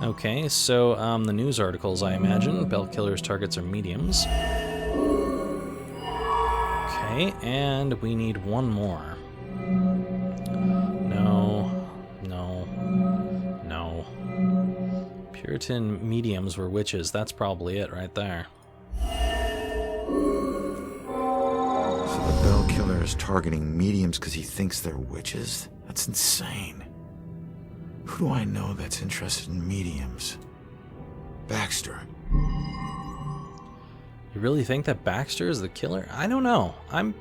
Okay, so the news articles, I imagine. Bell killer's targets are mediums. Okay, and we need one more. No. Puritan mediums were witches. That's probably it right there. So the Bell killer is targeting mediums because he thinks they're witches? That's insane. Who do I know that's interested in mediums? Baxter. You really think that Baxter is the killer? I don't know. I'm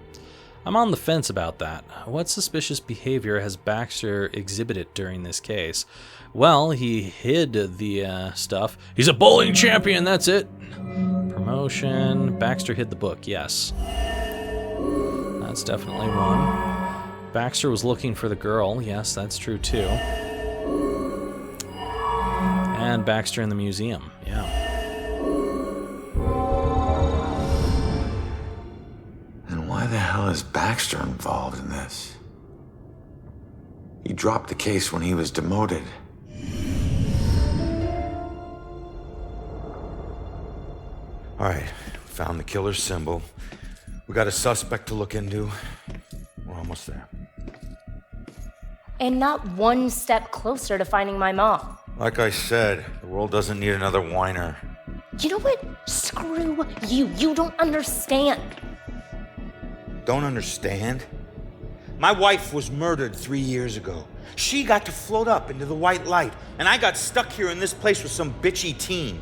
on the fence about that. What suspicious behavior has Baxter exhibited during this case? Well, he hid the stuff. He's a bowling champion, that's it. Promotion. Baxter hid the book, yes. That's definitely one. Baxter was looking for the girl. Yes, that's true too. And Baxter in the museum, yeah. And why the hell is Baxter involved in this? He dropped the case when he was demoted. All right, found the killer's symbol. We got a suspect to look into. We're almost there. And not one step closer to finding my mom. Like I said, the world doesn't need another whiner. You know what? Screw you. You don't understand. Don't understand? My wife was murdered 3 years ago. She got to float up into the white light, and I got stuck here in this place with some bitchy teen.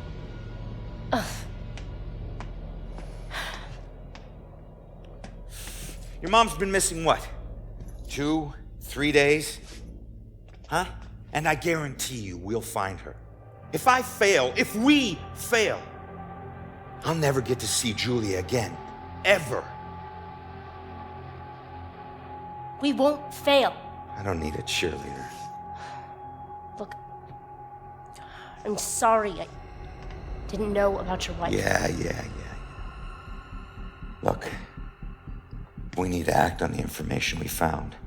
Ugh. Your mom's been missing what? 2, 3 days? Huh? And I guarantee you we'll find her. If we fail, I'll never get to see Julia again. Ever. We won't fail. I don't need a cheerleader. Look, I'm sorry. I didn't know about your wife. Yeah. Look, we need to act on the information we found.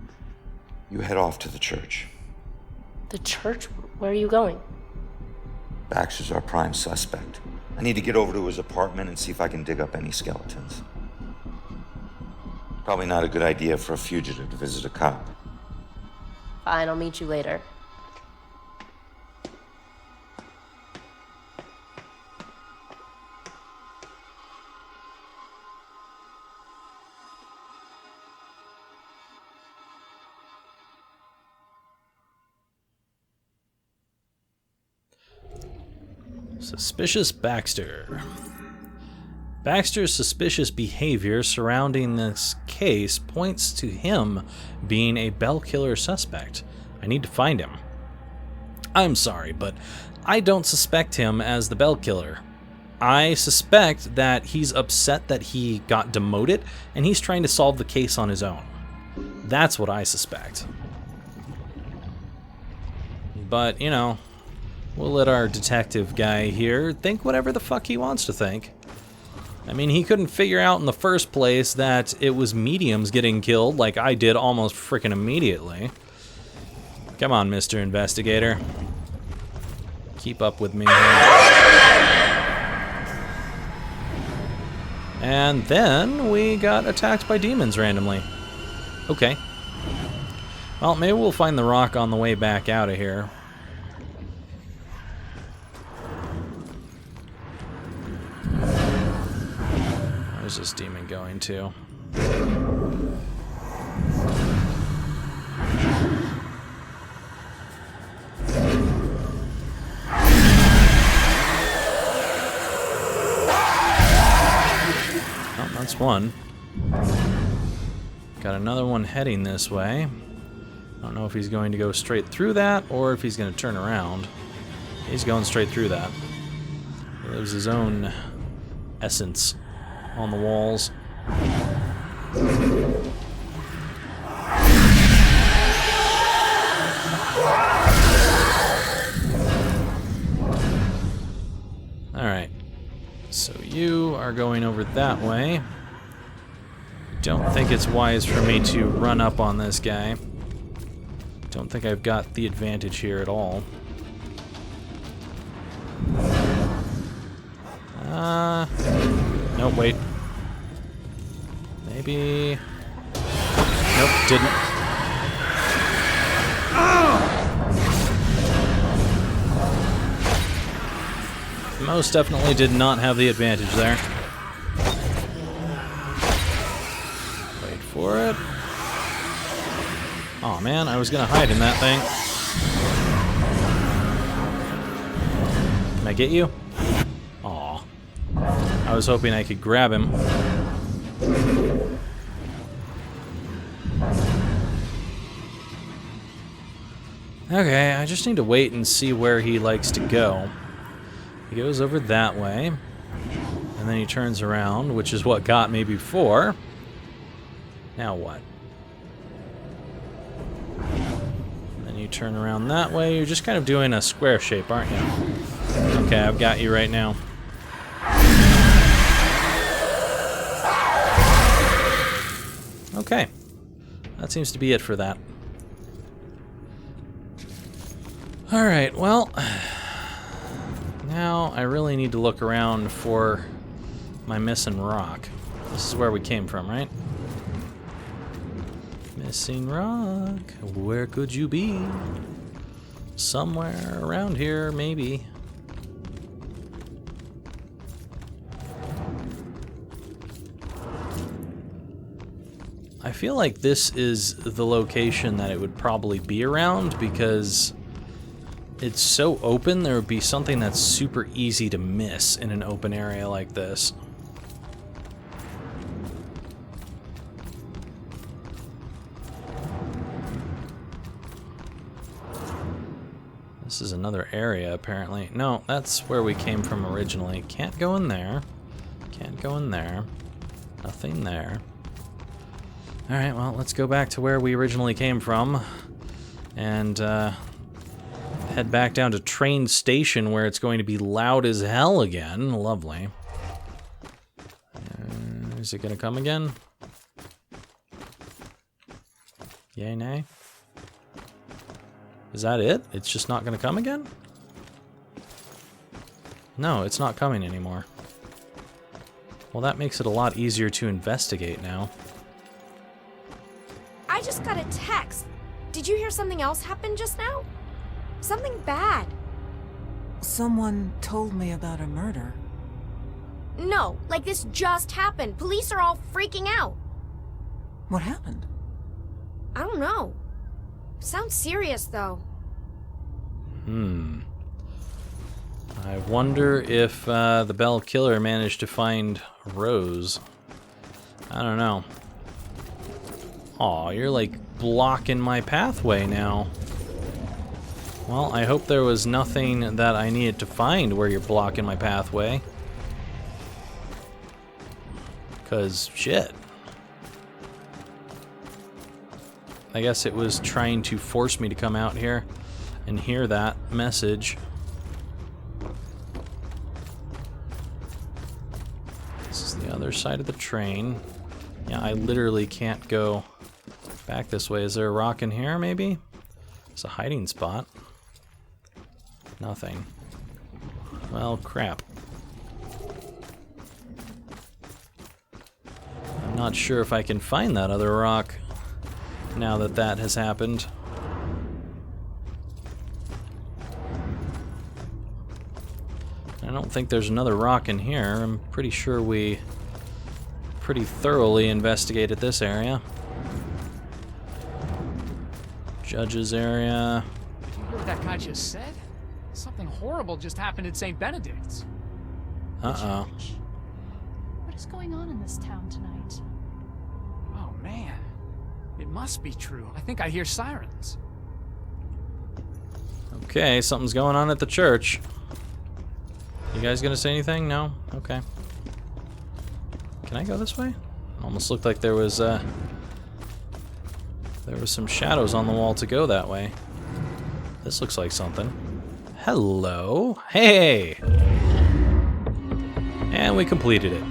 You head off to the church. The church? Where are you going? Baxter's our prime suspect. I need to get over to his apartment and see if I can dig up any skeletons. Probably not a good idea for a fugitive to visit a cop. Fine, I'll meet you later. Suspicious Baxter. Baxter's suspicious behavior surrounding this case points to him being a Bell killer suspect. I need to find him. I'm sorry, but I don't suspect him as the Bell killer. I suspect that he's upset that he got demoted and he's trying to solve the case on his own. That's what I suspect. But, you know, we'll let our detective guy here think whatever the fuck he wants to think. I mean, he couldn't figure out in the first place that it was mediums getting killed like I did almost freaking immediately. Come on, Mr. Investigator. Keep up with me here. And then we got attacked by demons randomly. Okay. Well, maybe we'll find the rock on the way back out of here. Where's this demon going to? Oh, that's one. Got another one heading this way. I don't know if he's going to go straight through that or if he's going to turn around. He's going straight through that. He lives his own essence on the walls. Alright, so you are going over that way. Don't think it's wise for me to run up on this guy. Don't think I've got the advantage here at all. wait. Maybe... Nope, didn't. Most definitely did not have the advantage there. Wait for it. Oh man, I was gonna hide in that thing. Can I get you? Aw. I was hoping I could grab him. Okay, I just need to wait and see where he likes to go. He goes over that way, and then he turns around, which is what got me before. Now what? Then you turn around that way. You're just kind of doing a square shape, aren't you? Okay, I've got you right now. Okay. That seems to be it for that. Alright, well... Now, I really need to look around for my missing rock. This is where we came from, right? Missing rock. Where could you be? Somewhere around here, maybe. I feel like this is the location that it would probably be around because it's so open, there would be something that's super easy to miss in an open area like this. This is another area, apparently. No, that's where we came from originally. Can't go in there. Can't go in there. Nothing there. Alright, well, let's go back to where we originally came from. And, head back down to train station where it's going to be loud as hell again. Lovely. Is it going to come again? Yay, nay? Is that it? It's just not going to come again? No, it's not coming anymore. Well, that makes it a lot easier to investigate now. I just got a text. Did you hear something else happen just now? Something bad. Someone told me about a murder. No, like this just happened. Police are all freaking out. What happened? I don't know. Sounds serious, though. I wonder if the Bell Killer managed to find Rose. I don't know. Aw, you're like blocking my pathway now. Well, I hope there was nothing that I needed to find where you're blocking my pathway. 'Cause, shit. I guess it was trying to force me to come out here and hear that message. This is the other side of the train. Yeah, I literally can't go back this way. Is there a rock in here, maybe? It's a hiding spot. Nothing. Well, crap. I'm not sure if I can find that other rock now that that has happened. I don't think there's another rock in here. I'm pretty sure we pretty thoroughly investigated this area. Judge's area. Did you hear what that guy just said? Something horrible just happened at St. Benedict's. Uh-oh. What is going on in this town tonight? Oh, man. It must be true. I think I hear sirens. Okay, something's going on at the church. You guys gonna say anything? No? Okay. Can I go this way? Almost looked like there was some shadows on the wall to go that way. This looks like something. Hello. Hey! And we completed it.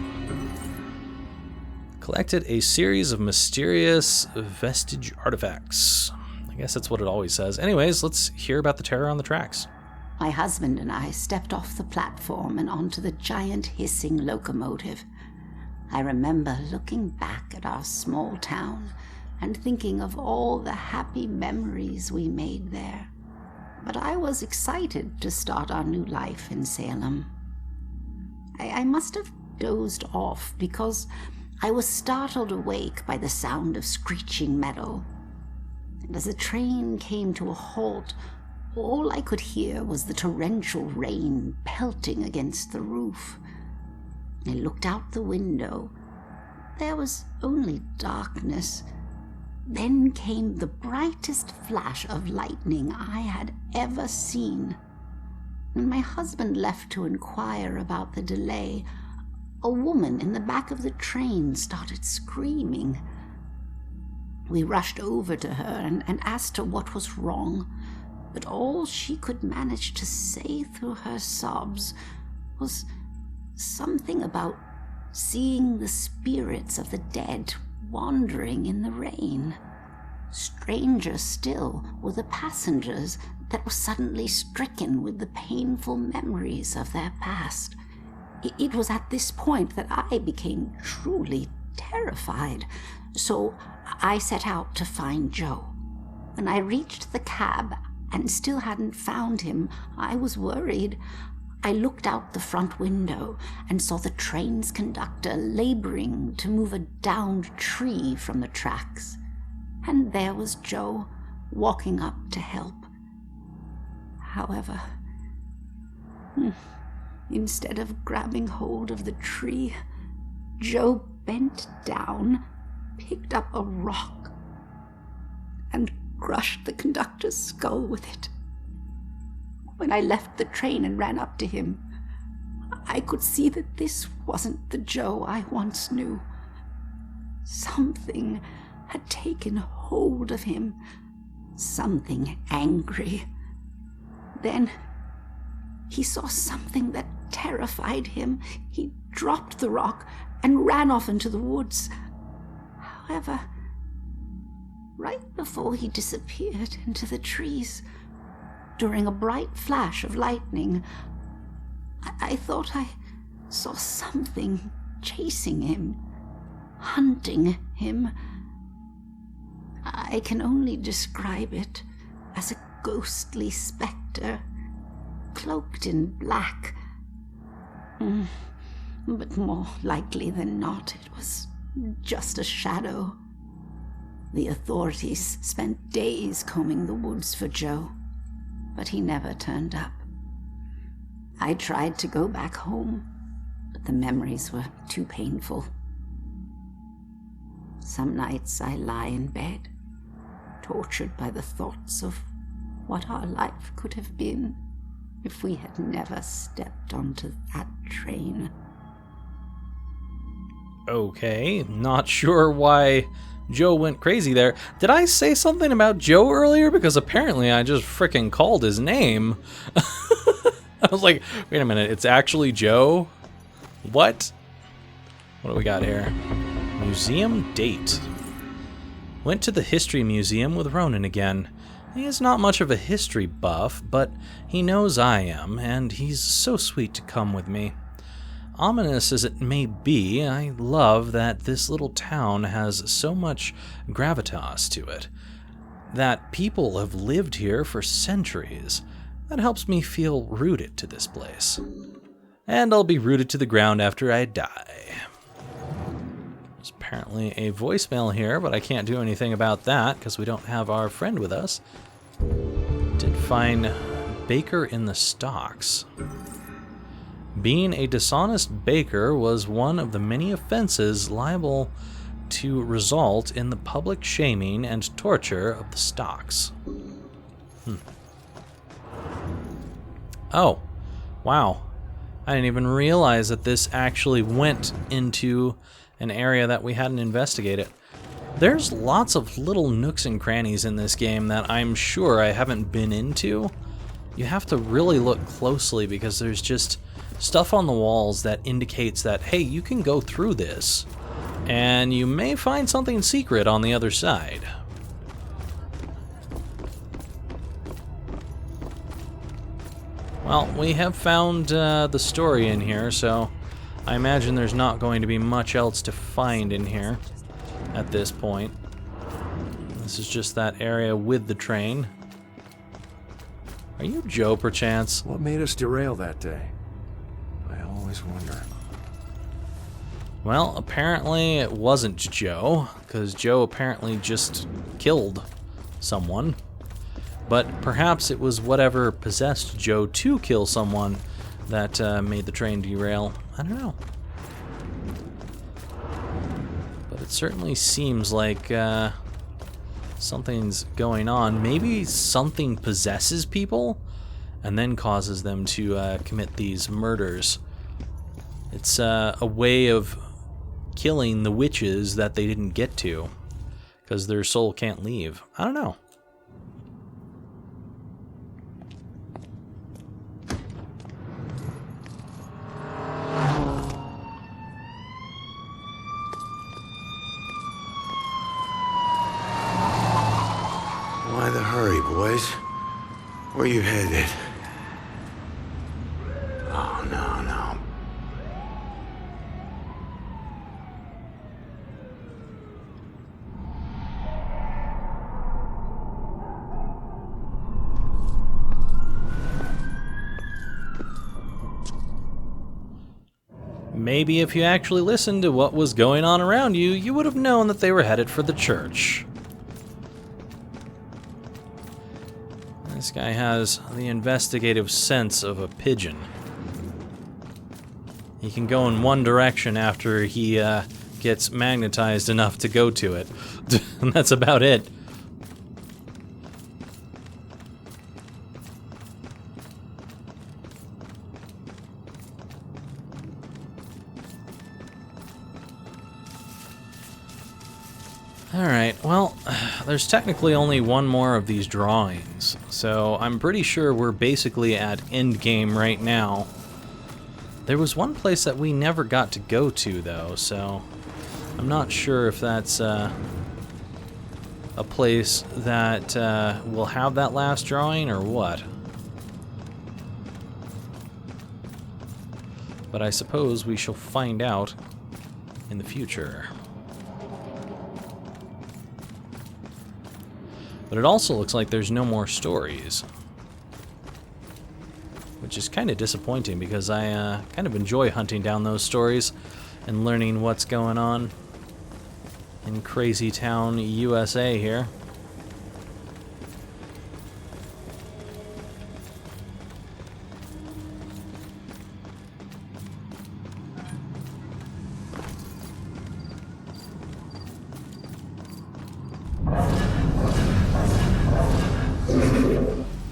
Collected a series of mysterious vestige artifacts. I guess that's what it always says. Anyways, let's hear about the terror on the tracks. My husband and I stepped off the platform and onto the giant hissing locomotive. I remember looking back at our small town and thinking of all the happy memories we made there. But I was excited to start our new life in Salem. I must have dozed off because I was startled awake by the sound of screeching metal. And as the train came to a halt, all I could hear was the torrential rain pelting against the roof. I looked out the window. There was only darkness. Then came the brightest flash of lightning I had ever seen. When my husband left to inquire about the delay, a woman in the back of the train started screaming. We rushed over to her and asked her what was wrong, but all she could manage to say through her sobs was something about seeing the spirits of the dead wandering in the rain. Stranger still were the passengers that were suddenly stricken with the painful memories of their past. It was at this point that I became truly terrified, so I set out to find Joe. When I reached the cab and still hadn't found him, I was worried. I looked out the front window and saw the train's conductor laboring to move a downed tree from the tracks. And there was Joe, walking up to help. However, instead of grabbing hold of the tree, Joe bent down, picked up a rock, and crushed the conductor's skull with it. When I left the train and ran up to him, I could see that this wasn't the Joe I once knew. Something had taken hold of him, something angry. Then he saw something that terrified him. He dropped the rock and ran off into the woods. However, right before he disappeared into the trees, during a bright flash of lightning, I thought I saw something chasing him, hunting him. I can only describe it as a ghostly specter, cloaked in black. But more likely than not, it was just a shadow. The authorities spent days combing the woods for Joe, but he never turned up. I tried to go back home, but the memories were too painful. Some nights I lie in bed, tortured by the thoughts of what our life could have been if we had never stepped onto that train. Okay, not sure why Joe went crazy there. Did I say something about Joe earlier? Because apparently I just frickin' called his name. I was like, wait a minute, it's actually Joe? What? What do we got here? Museum date. Went to the History Museum with Ronan again. He is not much of a history buff, but he knows I am, and he's so sweet to come with me. Ominous as it may be, I love that this little town has so much gravitas to it. That people have lived here for centuries. That helps me feel rooted to this place. And I'll be rooted to the ground after I die. There's apparently a voicemail here, but I can't do anything about that because we don't have our friend with us. Did find Baker in the stocks. Being a dishonest baker was one of the many offenses liable to result in the public shaming and torture of the stocks. Oh, wow. I didn't even realize that this actually went into an area that we hadn't investigated. There's lots of little nooks and crannies in this game that I'm sure I haven't been into. You have to really look closely because there's just stuff on the walls that indicates that, hey, you can go through this, and you may find something secret on the other side. Well, we have found the story in here, so I imagine there's not going to be much else to find in here at this point. This is just that area with the train. Are you Joe, perchance? What made us derail that day? I always wonder. Well, apparently it wasn't Joe, because Joe apparently just killed someone. But perhaps it was whatever possessed Joe to kill someone that made the train derail. I don't know. But it certainly seems like something's going on. Maybe something possesses people and then causes them to commit these murders. It's a way of killing the witches that they didn't get to because their soul can't leave. I don't know. Why the hurry, boys? Where you headed? Oh, no, no. Maybe if you actually listened to what was going on around you, you would have known that they were headed for the church. This guy has the investigative sense of a pigeon. He can go in one direction after he gets magnetized enough to go to it. And that's about it. Alright, well, there's technically only one more of these drawings, so I'm pretty sure we're basically at endgame right now. There was one place that we never got to go to, though, so I'm not sure if that's a place that will have that last drawing or what. But I suppose we shall find out in the future. But it also looks like there's no more stories, which is kind of disappointing because I kind of enjoy hunting down those stories and learning what's going on in Crazy Town, USA here.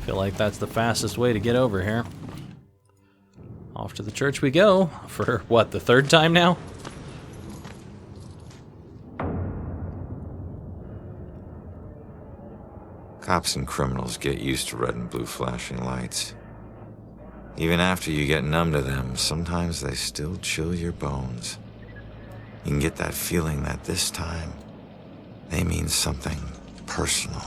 Feel like that's the fastest way to get over here. Off to the church we go for what, the third time now? Cops and criminals get used to red and blue flashing lights. Even after you get numb to them, sometimes they still chill your bones. You can get that feeling that this time, they mean something personal.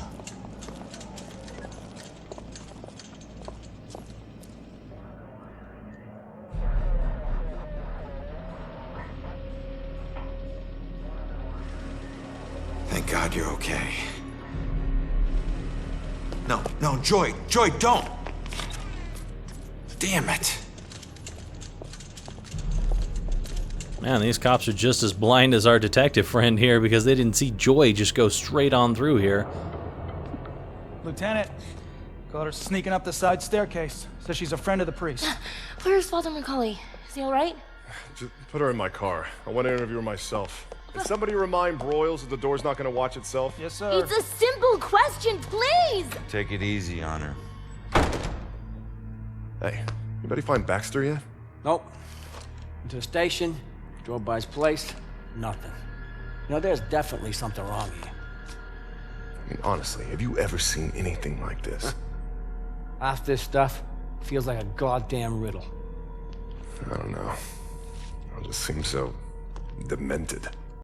Thank God you're okay. No, Joy, don't! Damn it! Man, these cops are just as blind as our detective friend here because they didn't see Joy just go straight on through here. Lieutenant, caught her sneaking up the side staircase. Says she's a friend of the priest. Where's Father McCauley? Is he alright? Just put her in my car. I want to interview her myself. Can somebody remind Broyles that the door's not going to watch itself? Yes, sir. It's a simple question, please! Take it easy on her. Hey, anybody find Baxter yet? Nope. Went to the station, drove by his place, nothing. You know, there's definitely something wrong here. I mean, honestly, have you ever seen anything like this? Half this stuff feels like a goddamn riddle. I don't know. It just seems so demented.